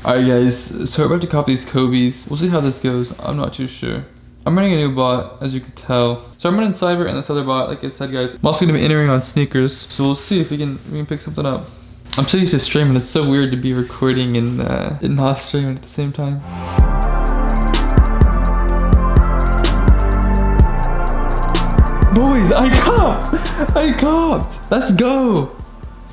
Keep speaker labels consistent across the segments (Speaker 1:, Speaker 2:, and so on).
Speaker 1: Alright guys, so we're about to copy these Kobe's. We'll see how this goes. I'm not too sure. I'm running a new bot, as you can tell. So I'm running Cyber and this other bot, like I said guys. I'm also gonna be entering on sneakers. So we'll see if we can pick something up. I'm so used to streaming, it's so weird to be recording and not streaming at the same time. Boys, I copped! I copped! Let's go!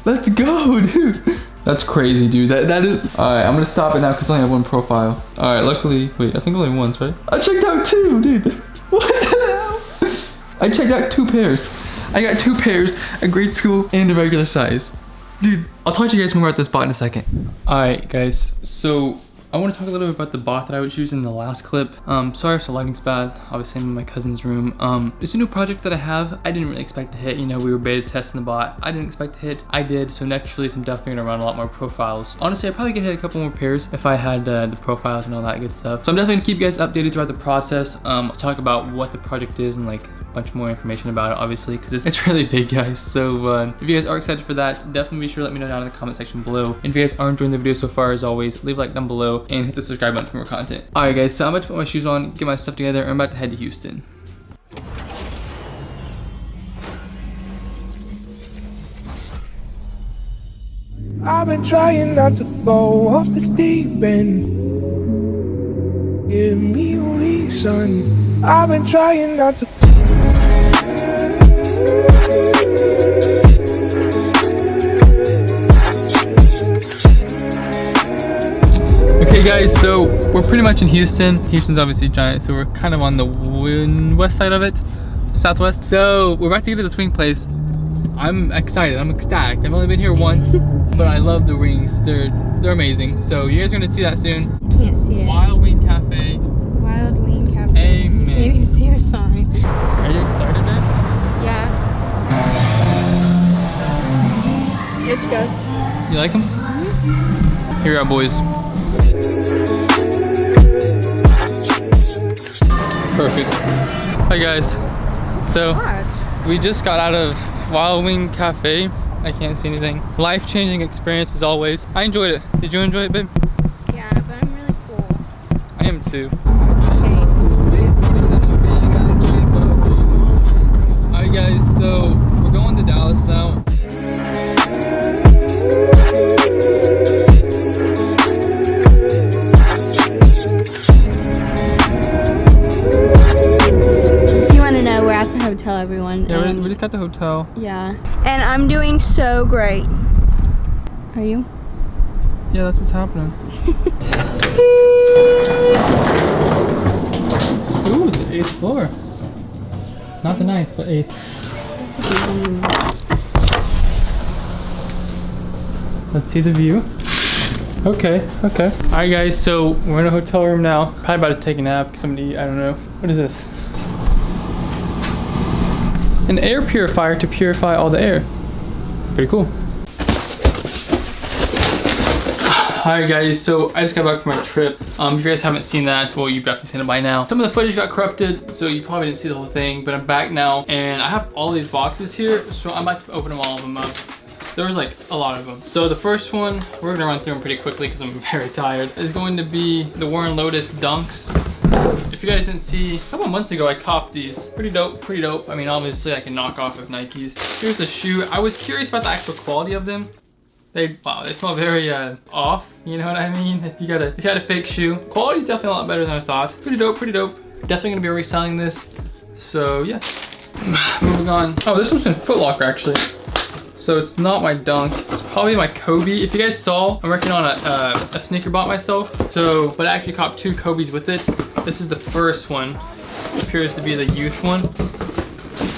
Speaker 1: Let's go, dude! That's crazy, dude. That is... Alright, I'm gonna stop it now because I only have one profile. Alright, luckily... Wait, I think only once, right? I checked out 2, dude! What the hell? I checked out 2 pairs. I got 2 pairs, a grade school and a regular size. Dude, I'll talk to you guys more about this bot in a second. Alright, guys. So... I want to talk a little bit about the bot that I was using in the last clip. Sorry if the lighting's bad. Obviously I'm in my cousin's room. It's a new project that I have. I didn't really expect to hit. You know, we were beta testing the bot. I didn't expect to hit. I did. So naturally, I'm definitely gonna run a lot more profiles. Honestly, I probably could hit a couple more pairs if I had the profiles and all that good stuff. So I'm definitely gonna keep you guys updated throughout the process. Let's talk about what the project is and like a bunch more information about it, obviously, because it's really big, guys. So if you guys are excited for that, definitely be sure to let me know down in the comment section below. And if you guys are enjoying the video so far, as always, leave a like down below and hit the subscribe button for more content. Alright guys, so I'm about to put my shoes on, get my stuff together, and I'm about to head to Houston.
Speaker 2: I've been trying not to go off the deep end. Give me a reason. I've been trying not to.
Speaker 1: Okay guys, so we're pretty much in Houston. Houston's obviously giant, so we're kind of on the west side of it, southwest. So we're about to get to the swing place. I'm excited, I'm ecstatic. I've only been here once, but I love the rings. They're amazing. So you guys are gonna see that soon.
Speaker 3: Can't see it.
Speaker 1: Wild Wing Cafe.
Speaker 3: Wild Wing Cafe.
Speaker 1: Amen.
Speaker 3: Can't even see the sign.
Speaker 1: Are you excited, man?
Speaker 3: Yeah. It's good.
Speaker 1: You like them? Mm-hmm. Here we are, boys. Perfect. Hi guys. So we just got out of Wild Wing Cafe. I can't see anything. Life-changing experience as always. I enjoyed it. Did you enjoy it, babe?
Speaker 3: Yeah, but I'm really full.
Speaker 1: I am too. Alright guys, so we're going to Dallas now.
Speaker 3: Hotel, everyone.
Speaker 1: Yeah, we just got the hotel.
Speaker 3: Yeah. And I'm doing so great. Are you?
Speaker 1: Yeah, that's what's happening. Ooh, the 8th floor. Not the 9th, but 8th. Let's see the view. Okay, okay. Alright guys, so we're in a hotel room now. Probably about to take a nap, somebody eat, I don't know. What is this? An air purifier to purify all the air. Pretty cool. Alright guys, so I just got back from my trip. If you guys haven't seen that, well, you've definitely seen it by now. Some of the footage got corrupted, so you probably didn't see the whole thing, but I'm back now, and I have all these boxes here, so I'm about to open all of them up. There was like a lot of them. So the first one, we're gonna run through them pretty quickly because I'm very tired, is going to be the Warren Lotus Dunks. If you guys didn't see, a couple months ago I copped these. Pretty dope, pretty dope. I mean, obviously I can knock off of Nikes. Here's the shoe. I was curious about the actual quality of them. Wow, they smell very off, you know what I mean? If you got a fake shoe. Quality's definitely a lot better than I thought. Pretty dope, pretty dope. Definitely gonna be reselling this. So yeah, moving on. Oh, this one's in Foot Locker actually. So it's not my Dunk, it's probably my Kobe. If you guys saw, I'm working on a sneaker bot myself. So, but I actually copped 2 Kobe's with it. This is the first one. It appears to be the youth one.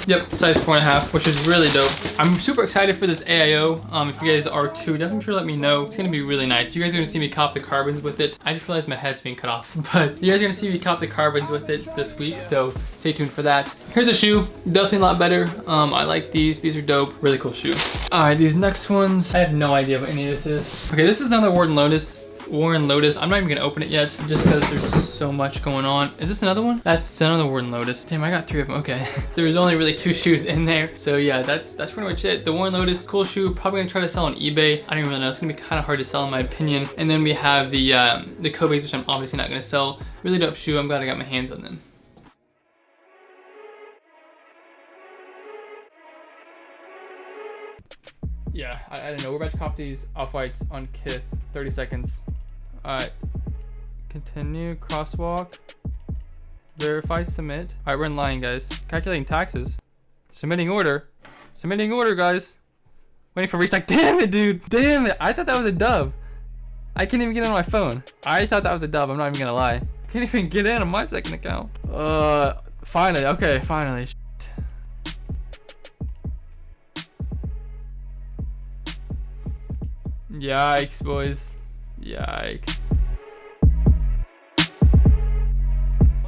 Speaker 1: Yep, size 4.5, which is really dope. I'm super excited for this AIO. If you guys are too, definitely sure let me know. It's gonna be really nice. You guys are gonna see me cop the carbons with it. I just realized my head's being cut off, but you guys are gonna see me cop the carbons with it this week, so stay tuned for that. Here's a shoe, definitely a lot better. I like these are dope, really cool shoe. All right, these next ones, I have no idea what any of this is. Okay, this is another Warren Lotus. Warren Lotus. I'm not even gonna open it yet just because there's so much going on. Is this another one? That's another Warren Lotus. Damn, I got 3 of them. Okay. There's only really 2 shoes in there. So yeah, that's pretty much it. The Warren Lotus, cool shoe. Probably gonna try to sell on eBay. I don't even really know. It's gonna be kind of hard to sell in my opinion. And then we have the COPPED, which I'm obviously not gonna sell. Really dope shoe. I'm glad I got my hands on them. Yeah, I don't know. We're about to cop these off-whites on Kith. 30 seconds. Alright. Continue. Crosswalk. Verify. Submit. Alright, we're in line, guys. Calculating taxes. Submitting order. Submitting order, guys. Waiting for restock. Damn it, dude. Damn it. I thought that was a dub. I can't even get on my phone. I thought that was a dub. I'm not even gonna lie. Can't even get in on my second account. Finally. Okay, finally. Yikes, boys. Yikes.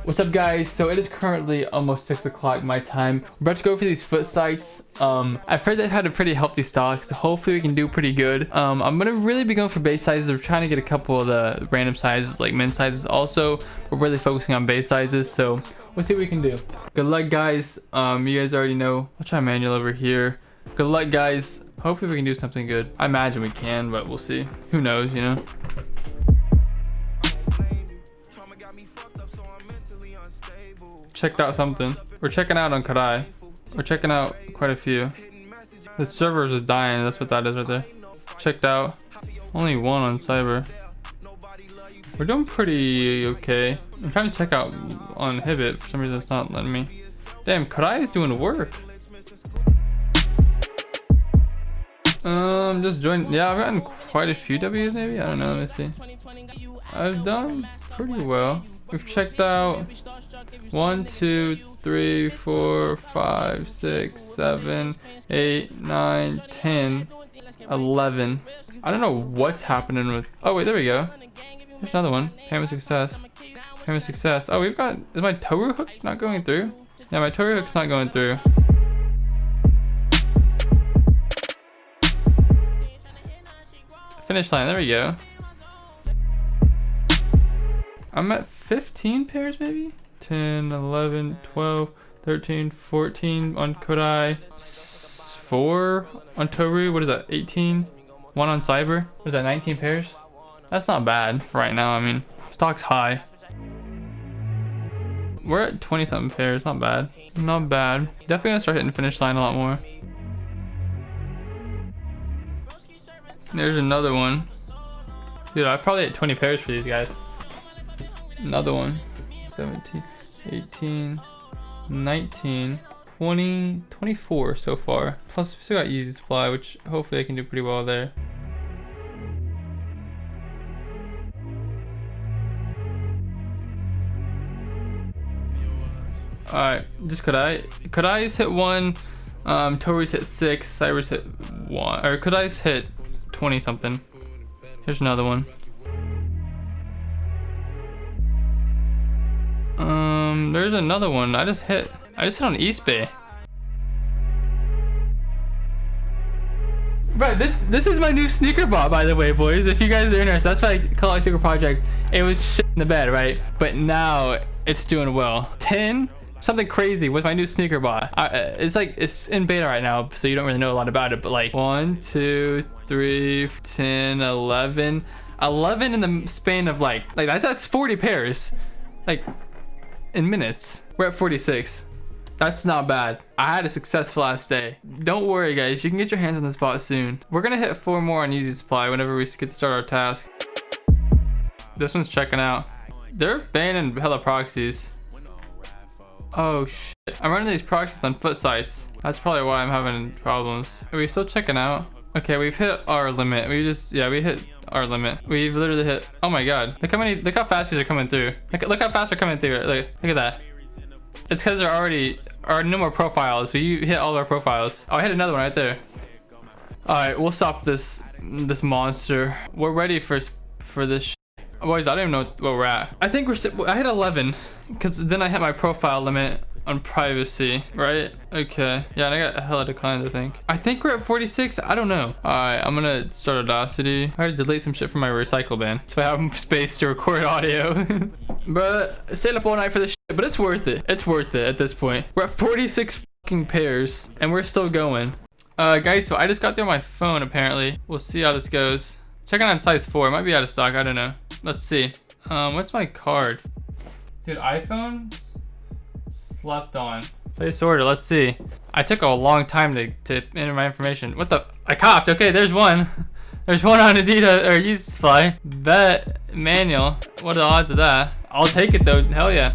Speaker 1: What's up, guys? So it is currently almost 6 o'clock my time. We're about to go for these foot sites. I've heard they've had a pretty healthy stock, so hopefully we can do pretty good. I'm gonna really be going for base sizes. We're trying to get a couple of the random sizes, like men's sizes also. We're really focusing on base sizes, so we'll see what we can do. Good luck, guys. You guys already know. I'll try manual over here. Good luck, guys. Hopefully we can do something good. I imagine we can, but we'll see. Who knows, you know? Checked out something. We're checking out on Kadai. We're checking out quite a few. The servers is dying. That's what that is right there. Checked out. Only 1 on Cyber. We're doing pretty okay. I'm trying to check out on Hibbit. For some reason it's not letting me. Damn, Kadai is doing work. Just joined. Yeah, I've gotten quite a few W's maybe. I don't know. Let me see. I've done pretty well. We've checked out 1, 2, 3, 4, 5, 6, 7, 8, 9, 10, 11. I don't know what's happening with. Oh wait, there we go. There's another one. Payment success. Payment success. Oh, we've got. Is my Toru hook not going through? Yeah, my Toru hook's not going through. Finish line, there we go. I'm at 15 pairs maybe? 10, 11, 12, 13, 14 on Kodai. 4 on Toru, what is that, 18? 1 on Cyber, what is that, 19 pairs? That's not bad for right now, I mean, stock's high. We're at 20 something pairs, not bad. Not bad. Definitely gonna start hitting finish line a lot more. There's another one. Dude, I probably hit 20 pairs for these guys. Another one. 17, 18, 19, 20, 24 so far. Plus we still got YEEZY supply, which hopefully I can do pretty well there. Alright, just Kodai's hit 1, Toru's hit 6, Cyber's hit 1, or Kodai's hit 20 something. Here's another one. There's another one. I just hit on East Bay. Bro, this is my new sneaker bot, by the way, boys. If you guys are interested, that's why I call it Sneaker Project. It was shit in the bed, right? But now it's doing well. 10 something crazy with my new sneaker bot. It's in beta right now, so you don't really know a lot about it, but like 1, 2, 3, 10, 11 in the span of like that's 40 pairs like in minutes. We're at 46. That's not bad. I had a successful last day. Don't worry, guys, you can get your hands on this bot soon. We're gonna hit 4 more on YEEZY supply whenever we get to start our task. This one's checking out. They're banning hella proxies. Oh shit. I'm running these proxies on foot sites. That's probably why I'm having problems. Are we still checking out? Okay, we've hit our limit. We hit our limit. We've literally hit, oh my god. Look how fast these are coming through. Look how fast they're coming through. Look at that. It's because there are no more profiles. We hit all our profiles. Oh, I hit another one right there. Alright, we'll stop this monster. We're ready for this shit. Boys, I don't even know what we're at. I think I hit 11 because then I hit my profile limit on privacy, right? Okay. Yeah, and I got a hella declines, I think. I think we're at 46. I don't know. All right, I'm gonna start Audacity. I had to delete some shit from my recycle bin, so I have space to record audio. But stayed up all night for this shit, but it's worth it. It's worth it at this point. We're at 46 fucking pairs, and we're still going. Guys, so I just got through my phone, apparently. We'll see how this goes. Checking on size 4. It might be out of stock. I don't know. Let's see. What's my card? Dude, iPhone slept on. Place order. Let's see. I took a long time to enter my information. What the? I copped. Okay, there's one. There's one on Adidas or YEEZY. Bet manual. What are the odds of that? I'll take it though. Hell yeah.